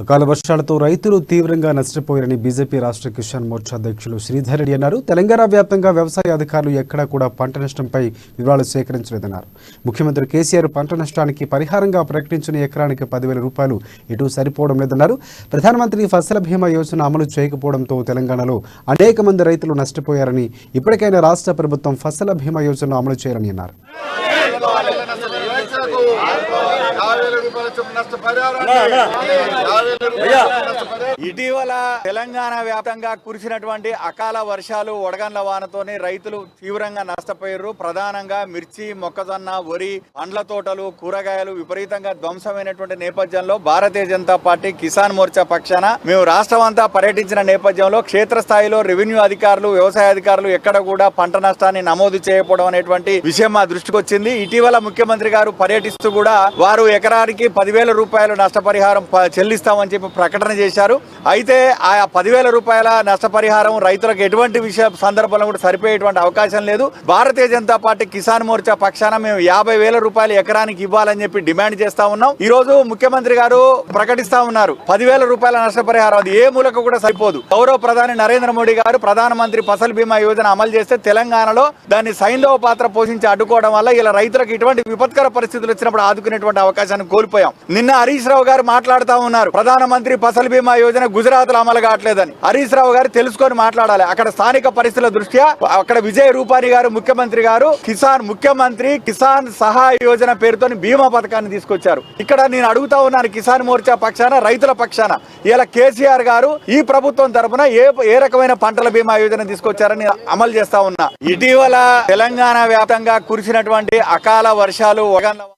అకాల వర్షాలతో రైతులు తీవ్రంగా నష్టపోయారని బీజేపీ రాష్ట్ర కిసాన్ మోర్చా అధ్యక్షులు శ్రీధర్ రెడ్డి అన్నారు. తెలంగాణ వ్యాప్తంగా వ్యవసాయ అధికారులు ఎక్కడా కూడా పంట నష్టంపై వివరాలు సేకరించలేదన్నారు. ముఖ్యమంత్రి కేసీఆర్ పంట నష్టానికి పరిహారంగా ప్రకటించిన ఎకరానికి 10,000 రూపాయలు ఎటు సరిపోవడం లేదన్నారు. ప్రధానమంత్రి ఫసల్ బీమా యోజన అమలు చేయకపోవడంతో తెలంగాణలో అనేక మంది రైతులు నష్టపోయారని, ఇప్పటికైనా రాష్ట్ర ప్రభుత్వం ఫసల్ బీమా యోజన అమలు చేయాలని అన్నారు. ఇటీవల తెలంగాణ వ్యాప్తంగా కురిసినటువంటి అకాల వర్షాలు, వడగండ్ల వానతోనే రైతులు తీవ్రంగా నష్టపోయారు. ప్రధానంగా మిర్చి, మొక్కజొన్న, వరి, పండ్ల తోటలు, కూరగాయలు విపరీతంగా ధ్వంసమైనటువంటి నేపథ్యంలో భారతీయ జనతా పార్టీ కిసాన్ మోర్చా పక్షాన మేము రాష్ట్రం అంతా పర్యటించిన నేపథ్యంలో క్షేత్రస్థాయిలో రెవెన్యూ అధికారులు, వ్యవసాయ అధికారులు ఎక్కడ కూడా పంట నష్టాన్ని నమోదు చేయకపోవడం అనేటువంటి విషయం మా దృష్టికి వచ్చింది. ఇటీవల ముఖ్యమంత్రి గారు పర్యటిస్తూ కూడా వారు ఎకరానికి 10,000 రూపాయలు నష్టపరిహారం చెల్లిస్తామని చెప్పి ప్రకటన చేశారు. అయితే ఆ 10,000 రూపాయల నష్టపరిహారం రైతులకు ఎటువంటి సందర్భంలో కూడా సరిపోయేటువంటి అవకాశం లేదు. భారతీయ జనతా పార్టీ కిసాన్ మోర్చా పక్షాన మేము 50,000 రూపాయలు ఎకరానికి ఇవ్వాలని చెప్పి డిమాండ్ చేస్తా ఉన్నాం. ఈ రోజు ముఖ్యమంత్రి గారు ప్రకటిస్తా ఉన్నారు 10,000 రూపాయల నష్టపరిహారం. అది ఏ మూలకు కూడా సరిపోదు. గౌరవ ప్రధాని నరేంద్ర మోడీ గారు ప్రధానమంత్రి ఫసల్ బీమా యోజన అమలు చేస్తే తెలంగాణలో దాన్ని సైంధవ పాత్ర పోషించి అడ్డుకోవడం వల్ల ఇలా రైతులకు ఇటువంటి విపత్కర పరిస్థితులు వచ్చినప్పుడు ఆదుకునేటువంటి అవకాశాన్ని కోల్పోయాం. నిన్న హరీష్ రావు గారు మాట్లాడుతూ ఉన్నారు ప్రధానమంత్రి ఫసల్ బీమా యోజన గుజరాత్ లో అమలు కావట్లేదని. హరీష్ రావు గారు తెలుసుకొని మాట్లాడాలి. అక్కడ స్థానిక పరిస్థితుల దృష్ట్యా అక్కడ విజయ్ రూపాని గారు ముఖ్యమంత్రి గారు కిసాన్ సహాయ యోజన పేరుతో బీమా పథకాన్ని తీసుకొచ్చారు. ఇక్కడ నేను అడుగుతా ఉన్నాను కిసాన్ మోర్చా పక్షాన, రైతుల పక్షాన, ఇలా కేసీఆర్ గారు ఈ ప్రభుత్వం తరఫున ఏ రకమైన పంటల బీమా యోజన తీసుకొచ్చారని అమలు చేస్తా ఉన్నా. ఇటీవల తెలంగాణ వ్యాప్తంగా కురిసినటువంటి అకాల వర్షాలు,